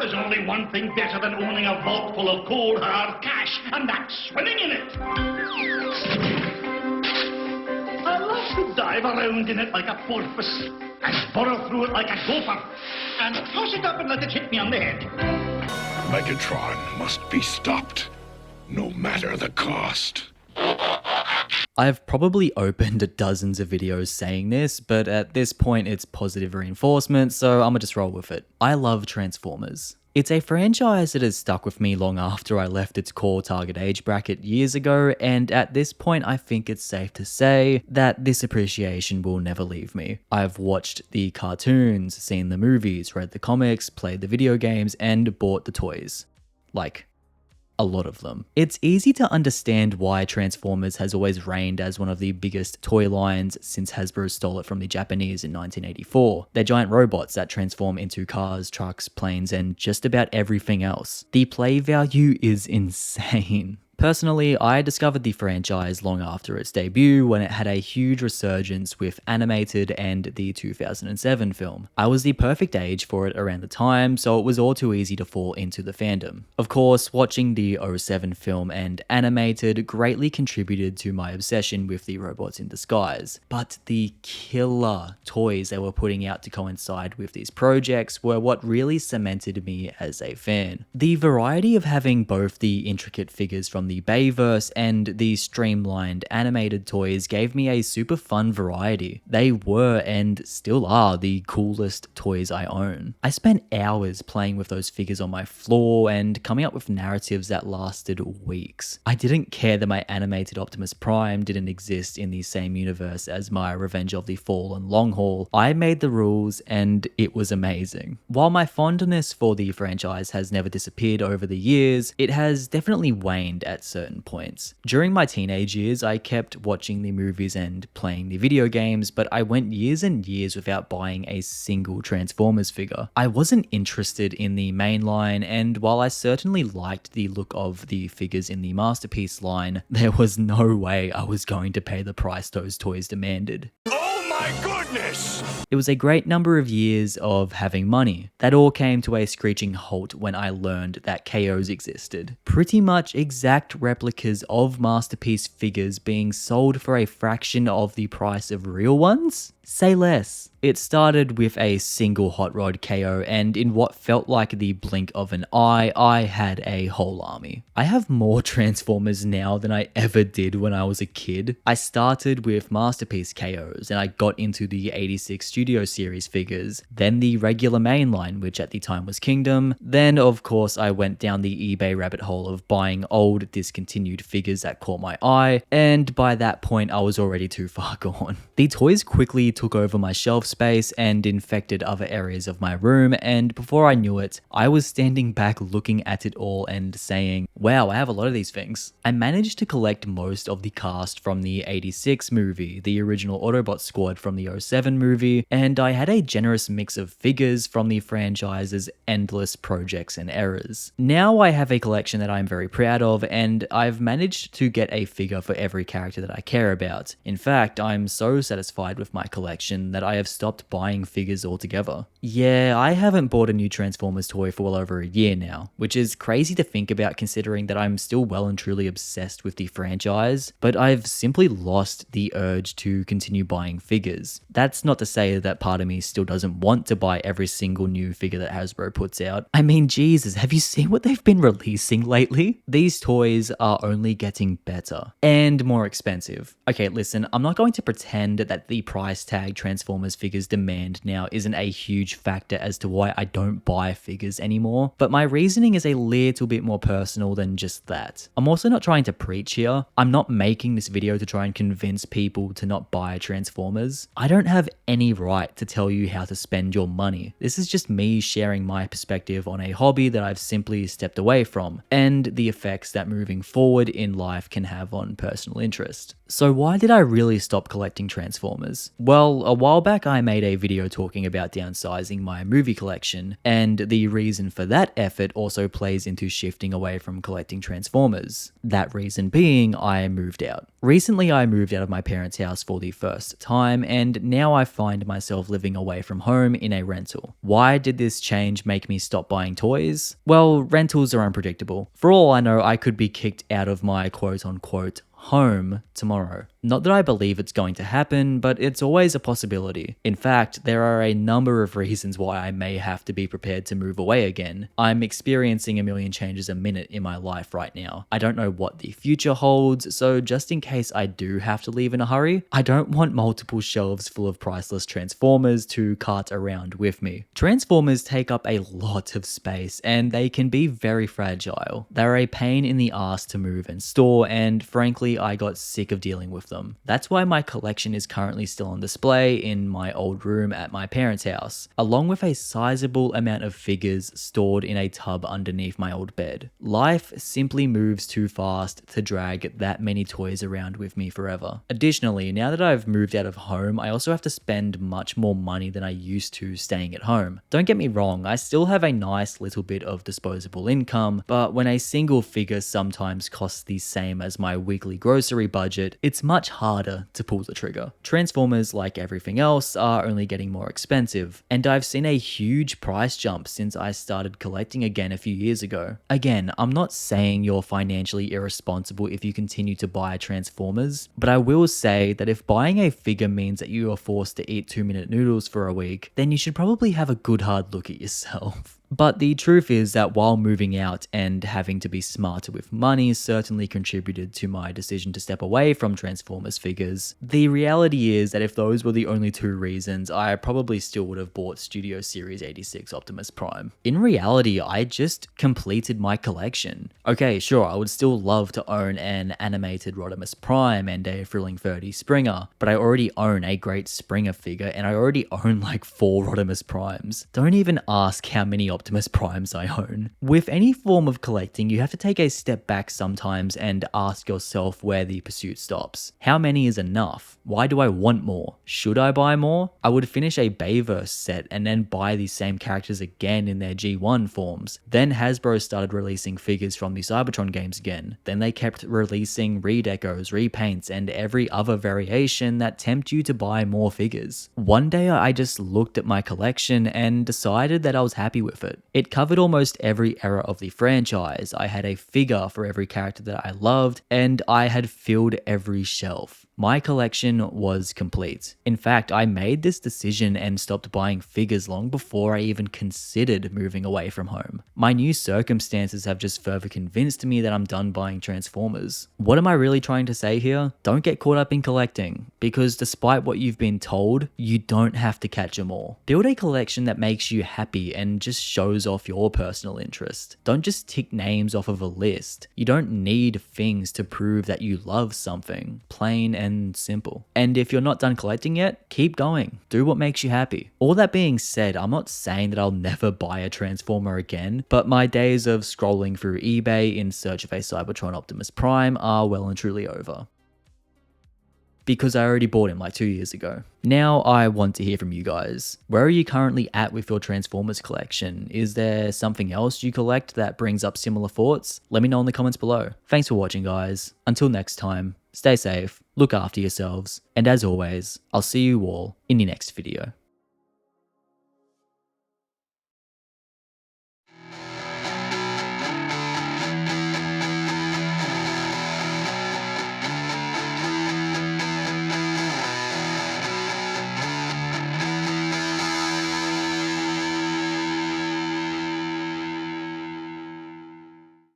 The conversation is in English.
There's only one thing better than owning a vault full of cold, hard cash, and that's swimming in it. I love to dive around in it like a porpoise, and burrow through it like a gopher, and toss it up and let it hit me on the head. Megatron must be stopped, no matter the cost. I've probably opened dozens of videos saying this, but at this point it's positive reinforcement, so I'ma just roll with it. I love Transformers. It's a franchise that has stuck with me long after I left its core target age bracket years ago, and at this point I think it's safe to say that this appreciation will never leave me. I've watched the cartoons, seen the movies, read the comics, played the video games, and bought the toys. Like, a lot of them. It's easy to understand why Transformers has always reigned as one of the biggest toy lines since Hasbro stole it from the Japanese in 1984. They're giant robots that transform into cars, trucks, planes, and just about everything else. The play value is insane. Personally, I discovered the franchise long after its debut when it had a huge resurgence with animated and the 2007 film. I was the perfect age for it around the time, so it was all too easy to fall into the fandom. Of course, watching the 07 film and animated greatly contributed to my obsession with the robots in disguise, but the killer toys they were putting out to coincide with these projects were what really cemented me as a fan. The variety of having both the intricate figures from the Bayverse and the streamlined animated toys gave me a super fun variety. They were and still are the coolest toys I own. I spent hours playing with those figures on my floor and coming up with narratives that lasted weeks. I didn't care that my animated Optimus Prime didn't exist in the same universe as my Revenge of the Fallen long haul. I made the rules and it was amazing. While my fondness for the franchise has never disappeared over the years, it has definitely waned at certain points. During my teenage years, I kept watching the movies and playing the video games, but I went years and years without buying a single Transformers figure. I wasn't interested in the main line, and while I certainly liked the look of the figures in the Masterpiece line, there was no way I was going to pay the price those toys demanded. Oh my goodness! It was a great number of years of having money. That all came to a screeching halt when I learned that KOs existed. Pretty much exact replicas of Masterpiece figures being sold for a fraction of the price of real ones? Say less. It started with a single Hot Rod KO, and in what felt like the blink of an eye, I had a whole army. I have more Transformers now than I ever did when I was a kid. I started with Masterpiece KOs, and I got into the 86 Studio Series figures, then the regular mainline, which at the time was Kingdom. Then, of course, I went down the eBay rabbit hole of buying old, discontinued figures that caught my eye, and by that point, I was already too far gone. The toys quickly took over my shelf space and infected other areas of my room, and before I knew it, I was standing back looking at it all and saying, wow, I have a lot of these things. I managed to collect most of the cast from the 86 movie, the original Autobot squad from the 07 movie, and I had a generous mix of figures from the franchise's endless projects and errors. Now I have a collection that I'm very proud of, and I've managed to get a figure for every character that I care about. In fact, I'm so satisfied with my collection that I have stopped buying figures altogether. Yeah, I haven't bought a new Transformers toy for well over a year now, which is crazy to think about considering that I'm still well and truly obsessed with the franchise, but I've simply lost the urge to continue buying figures. That's not to say that part of me still doesn't want to buy every single new figure that Hasbro puts out. I mean, Jesus, have you seen what they've been releasing lately? These toys are only getting better and more expensive. Okay, listen, I'm not going to pretend that the price tag Transformers figures demand now isn't a huge factor as to why I don't buy figures anymore, but my reasoning is a little bit more personal than just that. I'm also not trying to preach here. I'm not making this video to try and convince people to not buy Transformers. I don't have any right to tell you how to spend your money. This is just me sharing my perspective on a hobby that I've simply stepped away from, and the effects that moving forward in life can have on personal interest. So why did I really stop collecting Transformers? Well, Well, a while back I made a video talking about downsizing my movie collection, and the reason for that effort also plays into shifting away from collecting Transformers. That reason being, I moved out. Recently I moved out of my parents' house for the first time, and now I find myself living away from home in a rental. Why did this change make me stop buying toys? Well, rentals are unpredictable. For all I know, I could be kicked out of my quote-unquote home tomorrow. Not that I believe it's going to happen, but it's always a possibility. In fact, there are a number of reasons why I may have to be prepared to move away again. I'm experiencing a million changes a minute in my life right now. I don't know what the future holds, so just in case I do have to leave in a hurry, I don't want multiple shelves full of priceless Transformers to cart around with me. Transformers take up a lot of space, and they can be very fragile. They're a pain in the ass to move and store, and frankly, I got sick of dealing with them. That's why my collection is currently still on display in my old room at my parents' house, along with a sizable amount of figures stored in a tub underneath my old bed. Life simply moves too fast to drag that many toys around with me forever. Additionally, now that I've moved out of home, I also have to spend much more money than I used to staying at home. Don't get me wrong, I still have a nice little bit of disposable income, but when a single figure sometimes costs the same as my weekly grocery budget, it's much harder to pull the trigger. Transformers, like everything else, are only getting more expensive, and I've seen a huge price jump since I started collecting again a few years ago. Again, I'm not saying you're financially irresponsible if you continue to buy Transformers, but I will say that if buying a figure means that you are forced to eat 2-minute noodles for a week, then you should probably have a good hard look at yourself. But the truth is that while moving out and having to be smarter with money certainly contributed to my decision to step away from Transformers figures, the reality is that if those were the only two reasons, I probably still would have bought Studio Series 86 Optimus Prime. In reality, I just completed my collection. Okay, sure, I would still love to own an animated Rodimus Prime and a Thrilling 30 Springer, but I already own a great Springer figure and I already own like 4 Rodimus Primes. Don't even ask how many Optimus Primes I own. With any form of collecting, you have to take a step back sometimes and ask yourself where the pursuit stops. How many is enough? Why do I want more? Should I buy more? I would finish a Bayverse set and then buy these same characters again in their G1 forms. Then Hasbro started releasing figures from the Cybertron games again. Then they kept releasing redecos, repaints, and every other variation that tempt you to buy more figures. One day I just looked at my collection and decided that I was happy with it. It covered almost every era of the franchise. I had a figure for every character that I loved, and I had filled every shelf. My collection was complete. In fact, I made this decision and stopped buying figures long before I even considered moving away from home. My new circumstances have just further convinced me that I'm done buying Transformers. What am I really trying to say here? Don't get caught up in collecting, because despite what you've been told, you don't have to catch them all. Build a collection that makes you happy and just shows off your personal interest. Don't just tick names off of a list. You don't need things to prove that you love something. Plain and simple. And if you're not done collecting yet, keep going. Do what makes you happy. All that being said, I'm not saying that I'll never buy a Transformer again, but my days of scrolling through eBay in search of a Cybertron Optimus Prime are well and truly over. Because I already bought him like 2 years ago. Now I want to hear from you guys. Where are you currently at with your Transformers collection? Is there something else you collect that brings up similar thoughts? Let me know in the comments below. Thanks for watching, guys. Until next time, stay safe, look after yourselves, and as always, I'll see you all in the next video.